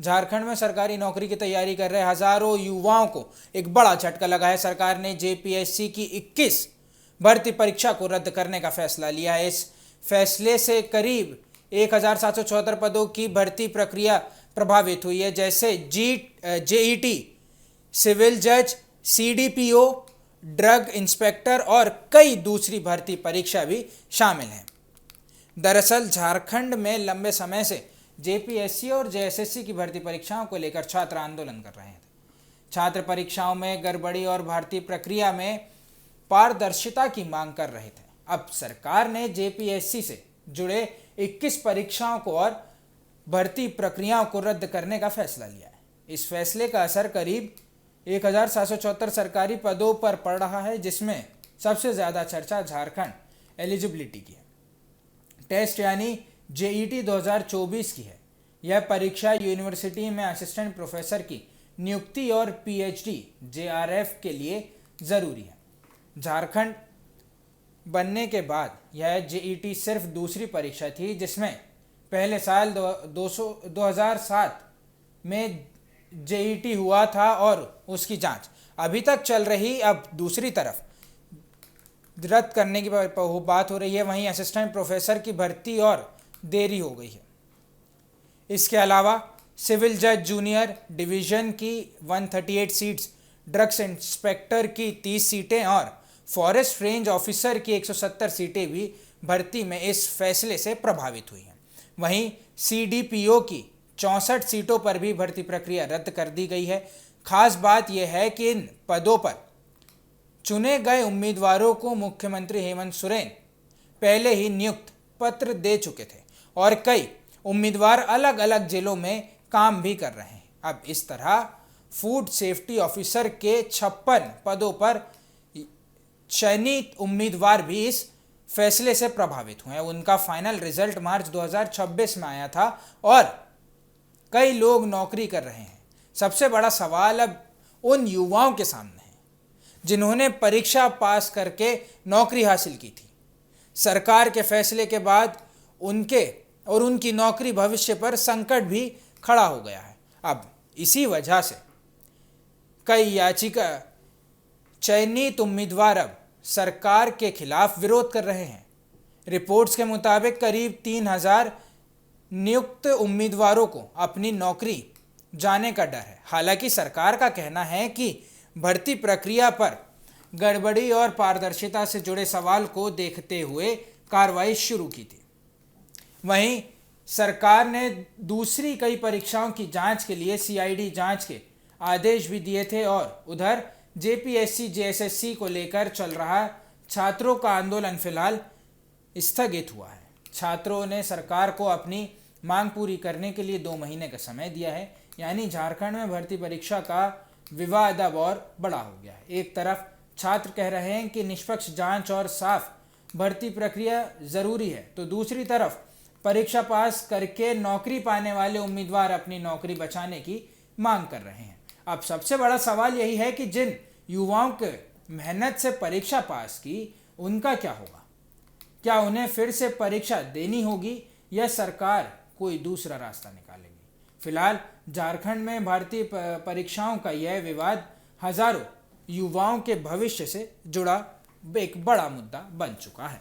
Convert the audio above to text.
झारखंड में सरकारी नौकरी की तैयारी कर रहे हजारों युवाओं को एक बड़ा झटका लगा है। सरकार ने जेपीएससी की 21 भर्ती परीक्षा को रद्द करने का फैसला लिया है। इस फैसले से करीब 1774 पदों की भर्ती प्रक्रिया प्रभावित हुई है, जैसे जेईटी, सिविल जज, सीडीपीओ, ड्रग इंस्पेक्टर और कई दूसरी भर्ती परीक्षा भी शामिल हैं। दरअसल झारखंड में लंबे समय से जेपीएससी और जेएसएससी की भर्ती परीक्षाओं को लेकर छात्र आंदोलन कर रहे थे। छात्र परीक्षाओं में गड़बड़ी और भर्ती प्रक्रिया में पारदर्शिता की मांग कर रहे थे। अब सरकार ने जेपीएससी से जुड़े 21 परीक्षाओं को और भर्ती प्रक्रियाओं को रद्द करने का फैसला लिया है। इस फैसले का असर करीब 1774 सरकारी पदों पर पड़ रहा है, जिसमें सबसे ज़्यादा चर्चा झारखंड एलिजिबिलिटी की है। टेस्ट यानी जेईटी 2024 की है। यह परीक्षा यूनिवर्सिटी में असिस्टेंट प्रोफेसर की नियुक्ति और पीएचडी जेआरएफ के लिए ज़रूरी है। झारखंड बनने के बाद यह जेईटी सिर्फ दूसरी परीक्षा थी, जिसमें पहले साल 2007 में जेईटी हुआ था और उसकी जांच अभी तक चल रही। अब दूसरी तरफ रद्द करने की बात हो रही है, वहीं असिस्टेंट प्रोफेसर की भर्ती और देरी हो गई है। इसके अलावा सिविल जज जूनियर डिवीज़न की 138 सीट्स, ड्रग्स इंस्पेक्टर की 30 सीटें और फॉरेस्ट रेंज ऑफिसर की 170 सीटें भी भर्ती में इस फैसले से प्रभावित हुई हैं। वहीं सीडीपीओ की 64 सीटों पर भी भर्ती प्रक्रिया रद्द कर दी गई है। खास बात यह है कि इन पदों पर चुने गए उम्मीदवारों को मुख्यमंत्री हेमंत सोरेन पहले ही नियुक्त पत्र दे चुके थे और कई उम्मीदवार अलग अलग जिलों में काम भी कर रहे हैं। अब इस तरह फूड सेफ्टी ऑफिसर के 56 पदों पर चयनित उम्मीदवार भी इस फैसले से प्रभावित हुए हैं। उनका फाइनल रिजल्ट मार्च 2026 में आया था और कई लोग नौकरी कर रहे हैं। सबसे बड़ा सवाल अब उन युवाओं के सामने है जिन्होंने परीक्षा पास करके नौकरी हासिल की थी। सरकार के फैसले के बाद उनके और उनकी नौकरी भविष्य पर संकट भी खड़ा हो गया है। अब इसी वजह से कई याचिका चयनित उम्मीदवार अब सरकार के खिलाफ विरोध कर रहे हैं। रिपोर्ट्स के मुताबिक करीब 3000 नियुक्त उम्मीदवारों को अपनी नौकरी जाने का डर है। हालांकि सरकार का कहना है कि भर्ती प्रक्रिया पर गड़बड़ी और पारदर्शिता से जुड़े सवाल को देखते हुए कार्रवाई शुरू की थी। वहीं सरकार ने दूसरी कई परीक्षाओं की जांच के लिए सीआईडी जांच के आदेश भी दिए थे और उधर जेपीएससी जेएसएससी को लेकर चल रहा छात्रों का आंदोलन फिलहाल स्थगित हुआ है। छात्रों ने सरकार को अपनी मांग पूरी करने के लिए 2 महीने का समय दिया है। यानी झारखंड में भर्ती परीक्षा का विवाद अब और बड़ा हो गया है। एक तरफ छात्र कह रहे हैं कि निष्पक्ष जांच और साफ भर्ती प्रक्रिया जरूरी है, तो दूसरी तरफ परीक्षा पास करके नौकरी पाने वाले उम्मीदवार अपनी नौकरी बचाने की मांग कर रहे हैं। अब सबसे बड़ा सवाल यही है कि जिन युवाओं के मेहनत से परीक्षा पास की, उनका क्या होगा? क्या उन्हें फिर से परीक्षा देनी होगी या सरकार कोई दूसरा रास्ता निकालेगी? फिलहाल झारखंड में भारतीय परीक्षाओं का यह विवाद हजारों युवाओं के भविष्य से जुड़ा एक बड़ा मुद्दा बन चुका है।